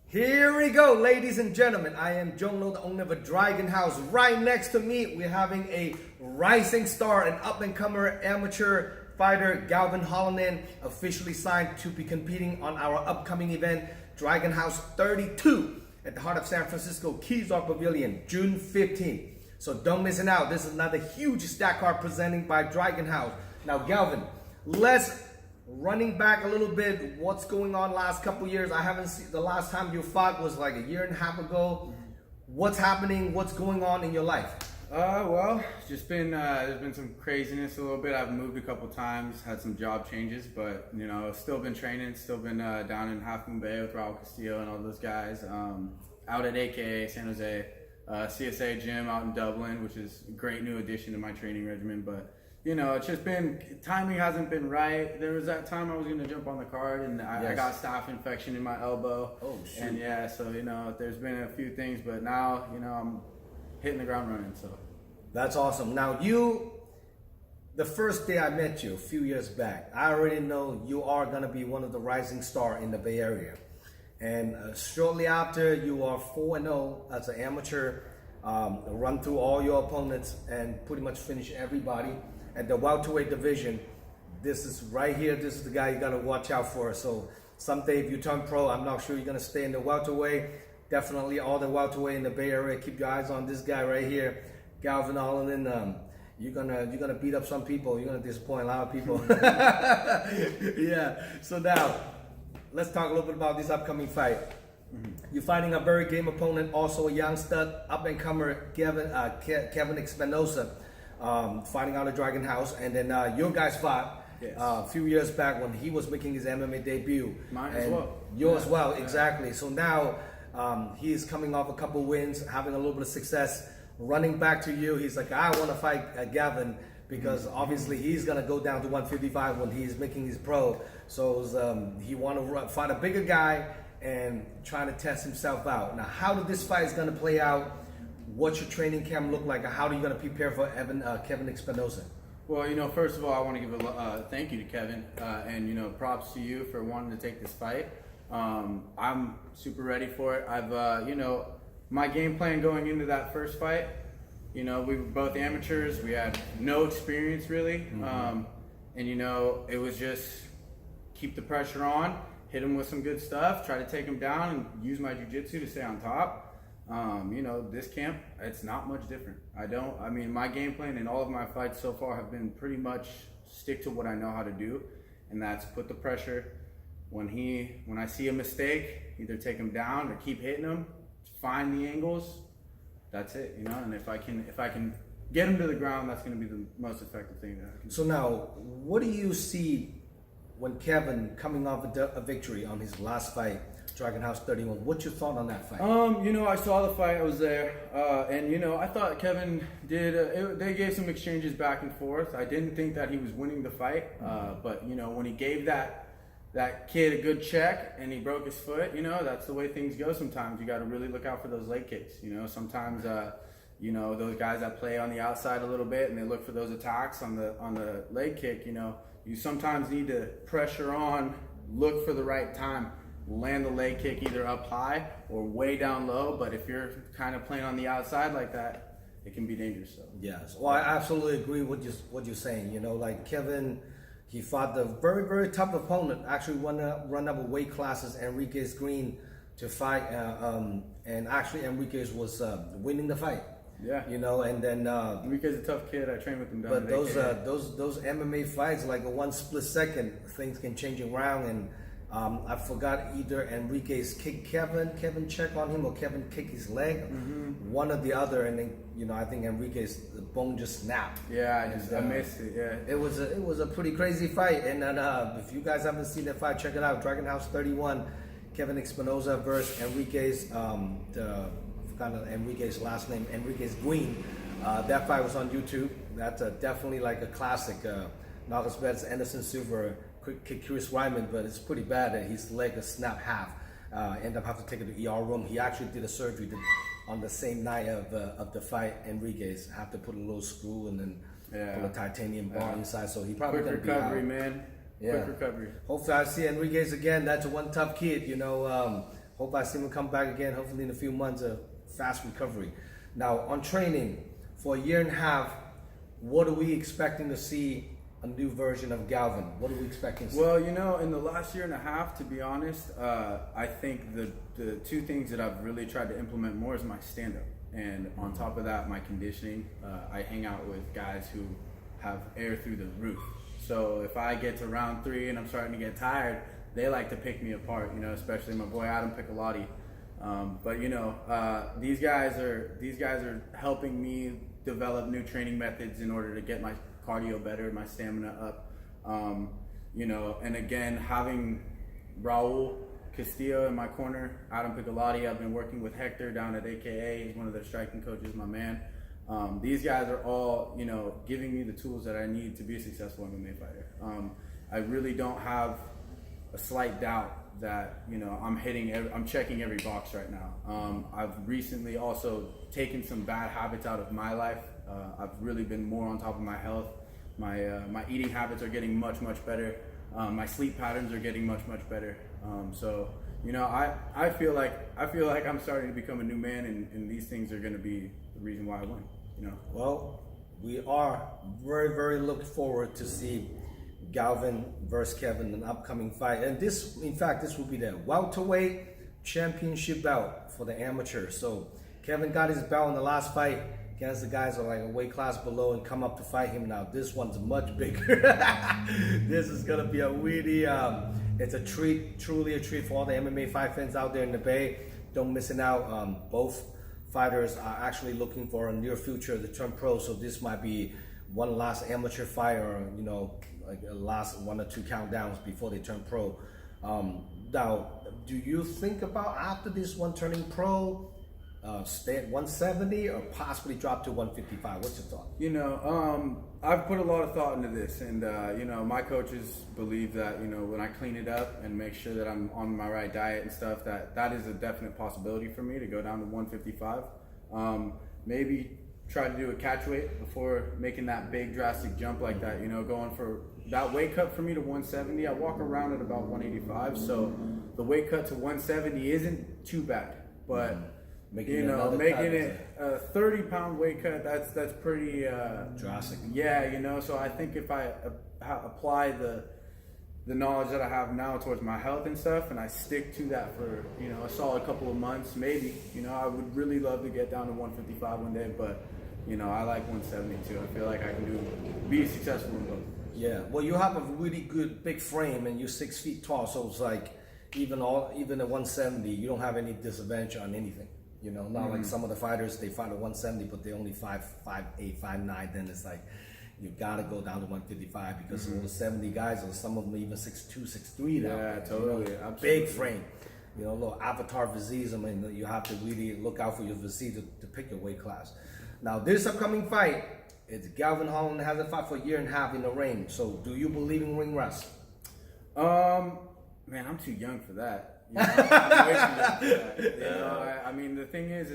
Here we go, ladies and gentlemen. I am Jong Lo, the owner of a Dragon House. Right next to me, we're having a rising star, an up-and-comer amateur fighter, Gavin Hallinan, officially signed to be competing on our upcoming event, Dragon House 32, at the heart of San Francisco Kezar Pavilion, June 15th. So don't miss it out. This is another huge stack card presenting by Dragon House. Now, Gavin, running back a little bit, what's going on last couple years? I haven't seen, the last time you fought was like a year and a half ago. What's happening? What's going on in your life? Well, just been there's been some craziness a little bit. I've moved a couple times, had some job changes, but you know, still been training, still been down in Half Moon Bay with Raul Castillo and all those guys. Out at AKA San Jose, CSA gym out in Dublin, which is a great new addition to my training regimen. But you know, it's just been, timing hasn't been right. There was that time I was gonna jump on the card and I got staph infection in my elbow. Oh, shoot. And yeah, so you know, there's been a few things, but now, you know, I'm hitting the ground running, so. That's awesome. Now the first day I met you a few years back, I already know you are gonna be one of the rising star in the Bay Area. And shortly after, you are 4-0 as an amateur, run through all your opponents and pretty much finish everybody. At the welterweight division, this is right here. This is the guy you gotta watch out for. So someday if you turn pro, I'm not sure you're gonna stay in the welterweight. Definitely all the welterweight in the Bay Area. Keep your eyes on this guy right here, Gavin Hallinan. You're gonna beat up some people. You're gonna disappoint a lot of people. Yeah. So now, let's talk a little bit about this upcoming fight. You're fighting a very game opponent, also a young stud, up-and-comer, Kevin Espinosa. Fighting out of Dragon House, and then your guys fought a few years back when he was making his MMA debut. Mine as well. Yours as well, exactly. So now he is coming off a couple wins, having a little bit of success. Running back to you, he's like, I want to fight Gavin because obviously he's gonna go down to 155 when he's making his pro. So he want to fight a bigger guy and trying to test himself out. Now, how did this fight is gonna play out? What's your training camp look like? How are you going to prepare for Kevin Espinosa? Well, you know, first of all, I want to give a thank you to Kevin, and you know, props to you for wanting to take this fight. I'm super ready for it. I've, you know, my game plan going into that first fight, you know, we were both amateurs. We had no experience really, and you know, it was just keep the pressure on, hit him with some good stuff, try to take him down, and use my jiu-jitsu to stay on top. You know, this camp, it's not much different. I mean, my game plan in all of my fights so far have been pretty much stick to what I know how to do, and that's put the pressure. When I see a mistake, either take him down or keep hitting him, find the angles. That's it, you know. And if I can get him to the ground, that's going to be the most effective thing that I can do. So now, what do you see when Kevin coming off a victory on his last fight, Dragon House 31? What's your thought on that fight? You know, I saw the fight. I was there, and you know, I thought Kevin did. They gave some exchanges back and forth. I didn't think that he was winning the fight, but you know, when he gave that kid a good check and he broke his foot, you know, that's the way things go. Sometimes you got to really look out for those leg kicks. You know, sometimes you know, those guys that play on the outside a little bit and they look for those attacks on the leg kick. You know, you sometimes need to pressure on, look for the right time. Land the leg kick either up high or way down low, but if you're kind of playing on the outside like that, it can be dangerous. So. Yes, well, I absolutely agree with what you're saying. You know, like Kevin, he fought the very, very tough opponent, actually run up a weight classes, Enriquez Green, to fight, and actually Enriquez was winning the fight. Yeah, you know, and then Enriquez is a tough kid. I trained with him down. But those MMA fights, like a one split second, things can change around. And I forgot either Enriquez kicked Kevin check on him, or Kevin kicked his leg, one or the other, and then you know, I think Enriquez, the bone just snapped. Yeah, I missed it. Yeah, it was a pretty crazy fight. And then if you guys haven't seen that fight, check it out. Dragon House 31, Kevin Espinosa versus Enriquez. Enriquez's last name, Enriquez Green. That fight was on YouTube. That's definitely like a classic. Not as bad as Anderson Silva kick Chris Ryman, but it's pretty bad that his leg is snapped half. End up having to take it to the ER room. He actually did a surgery on the same night of the fight. Enriquez had to put a little screw and then put a titanium bar inside, so he probably quick gonna recovery, be out. man. Yeah. Quick recovery. Hopefully I see Enriquez again. That's one tough kid, you know. Hope I see him come back again. Hopefully in a few months, a fast recovery. Now on training for a year and a half, what are we expecting to see? A new version of Gavin. What are we expecting to see? Well, in the last year and a half, to be honest, I think the two things that I've really tried to implement more is my stand-up. And on top of that, my conditioning. I hang out with guys who have air through the roof. So if I get to round 3 and I'm starting to get tired, they like to pick me apart, especially my boy Adam Piccolotti. But these guys are helping me develop new training methods in order to get my cardio better, my stamina up. And again, having Raul Castillo in my corner, Adam Piccolotti, I've been working with Hector down at AKA, he's one of their striking coaches, my man. These guys are all, giving me the tools that I need to be a successful MMA fighter. I really don't have a slight doubt that, I'm checking every box right now. I've recently also taken some bad habits out of my life. I've really been more on top of my health. My eating habits are getting much better. My sleep patterns are getting much better. I feel like I'm starting to become a new man, and these things are going to be the reason why I win. Well, we are very looking forward to see Gavin versus Kevin in an upcoming fight, and this will be the welterweight championship bout for the amateur. So Kevin got his belt in the last fight against the guys are like a weight class below and come up to fight him now. This one's much bigger. This is gonna be a really, it's a treat, truly a treat for all the MMA fight fans out there in the Bay. Don't miss it out. Both fighters are actually looking for a near future to turn pro, so this might be one last amateur fight, or like a last 1 or 2 countdowns before they turn pro. Now, do you think about after this one turning pro, stay at 170 or possibly drop to 155? What's your thought? I've put a lot of thought into this, and my coaches believe that when I clean it up and make sure that I'm on my right diet and stuff, that is a definite possibility for me to go down to 155. Maybe try to do a catch weight before making that big drastic jump like that. Going for that weight cut for me to 170. I walk around at about 185, so the weight cut to 170 isn't too bad, but making it a 30-pound weight cut, that's pretty drastic. Yeah, so I think if I apply the knowledge that I have now towards my health and stuff, and I stick to that for a solid couple of months, maybe I would really love to get down to 155 one day, but I like 170 too. I feel like I can be successful in both. Yeah, well, you have a really good big frame, and you're 6 feet tall, so it's like even at 170, you don't have any disadvantage on anything. Not like some of the fighters, they fight at 170, but they only 5'8", 5'9", then it's like, you gotta go down to 155 because of those 70 guys, or some of them even 6'2", 6'3". Yeah, totally. Big frame. Little avatar physique. I mean, you have to really look out for your physique to pick your weight class. Now, this upcoming fight, it's Gavin Hallinan hasn't fought for a year and a half in the ring. So, do you believe in ring rust? Man, I'm too young for that. I'm way too young for that. I mean, the thing is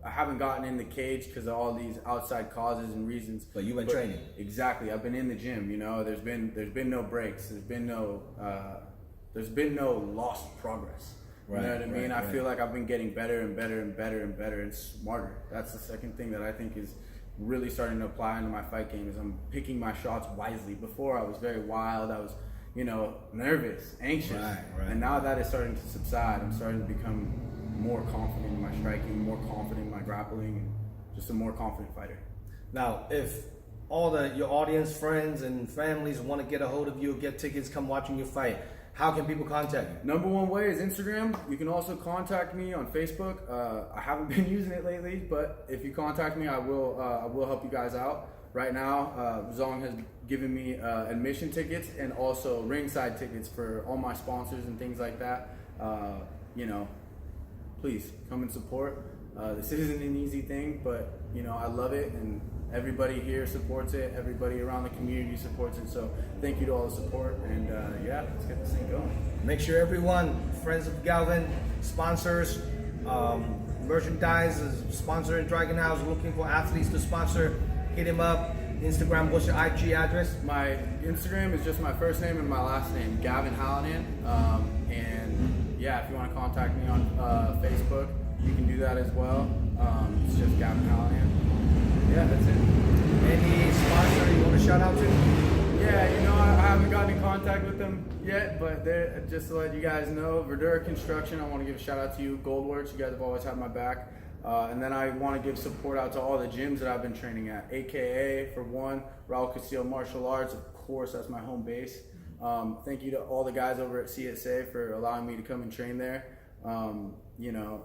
I haven't gotten in the cage because of all these outside causes and reasons. But you've been training. Exactly. I've been in the gym. There's been no breaks. There's been no lost progress. You know what I mean? I feel like I've been getting better and better and better and better and smarter. That's the second thing that I think is really starting to apply into my fight game, is I'm picking my shots wisely. Before I was very wild. I was nervous, anxious. Right. And now that is starting to subside, I'm starting to become more confident in my striking, more confident in my grappling, and just a more confident fighter. Now, if all your audience, friends, and families want to get a hold of you, get tickets, come watching you fight, how can people contact you? Number one way is Instagram. You can also contact me on Facebook. I haven't been using it lately, but if you contact me, I will help you guys out. Right now, Zong has given me admission tickets and also ringside tickets for all my sponsors and things like that. Please come and support. This isn't an easy thing, but I love it, and everybody here supports it. Everybody around the community supports it. So thank you to all the support, and let's get this thing going. Make sure everyone, friends of Gavin, sponsors, merchandise, sponsor in Dragon House, looking for athletes to sponsor. Hit him up. Instagram, what's your IG address? My Instagram is just my first name and my last name, Gavin Hallinan. And yeah, if you want to contact me on Facebook, you can do that as well. It's just Gavin Hallinan. Yeah, that's it. Any sponsor you want to shout out to? Yeah, you know, I haven't gotten in contact with them yet, but just to let you guys know, Verdura Construction, I want to give a shout out to you. Goldworks, you guys have always had my back. And then I want to give support out to all the gyms that I've been training at, AKA, for one, Raul Castillo Martial Arts, of course, that's my home base. Thank you to all the guys over at CSA for allowing me to come and train there. You know,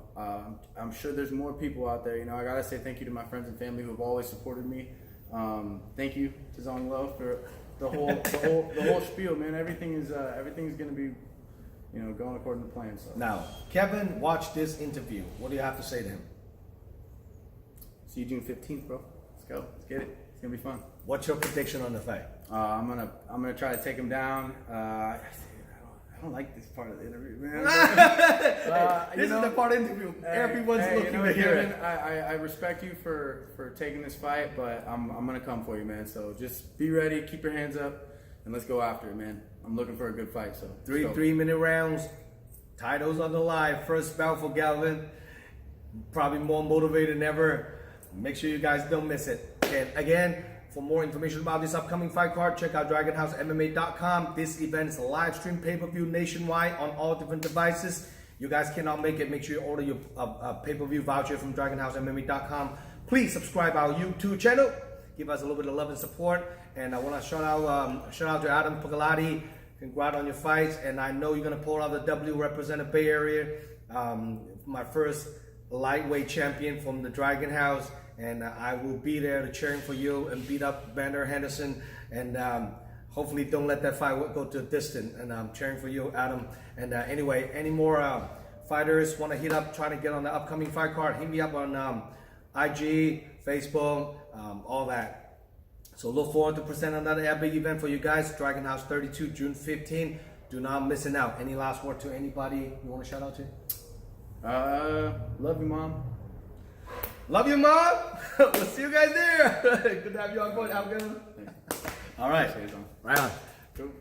I'm sure there's more people out there. You know, I gotta say thank you to my friends and family who have always supported me. Thank you to Zong Lo for the whole spiel, man. Everything's gonna be, you know, going according to plan. So now, Kevin, watch this interview. What do you have to say to him? See you June 15th, bro. Let's go. Let's get it. It's gonna be fun. What's your prediction on the fight? I'm gonna try to take him down. I don't like this part of the interview, man. This is the part of the interview. Everyone's looking to hear it. I respect you for taking this fight, but I'm gonna come for you, man. So just be ready, keep your hands up, and let's go after it, man. I'm looking for a good fight. So three-minute rounds, titles on the line. First bout for Gavin. Probably more motivated than ever. Make sure you guys don't miss it. And again, for more information about this upcoming fight card, check out DragonHouseMMA.com. This event is a live stream pay-per-view nationwide on all different devices. You guys cannot make it. Make sure you order your pay-per-view voucher from DragonHouseMMA.com. Please subscribe our YouTube channel. Give us a little bit of love and support. And I want to shout out to Adam Pagalotti. Congrats on your fights. And I know you're going to pull out the W, represent Bay Area. My first lightweight champion from the Dragon House. And I will be there to cheering for you and beat up Vander Henderson. And hopefully don't let that fight go to a distance. And I'm cheering for you, Adam. And anyway, any more fighters want to hit up, trying to get on the upcoming fight card, hit me up on IG, Facebook, all that. So look forward to presenting another big event for you guys. Dragon House 32, June 15. Do not miss it out. Any last word to anybody you want to shout out to? Love you, Mom. Love you, Mom. We'll see you guys there. Good to have you on board. Have a good one. All right. See you, Tom. Right on. Cool.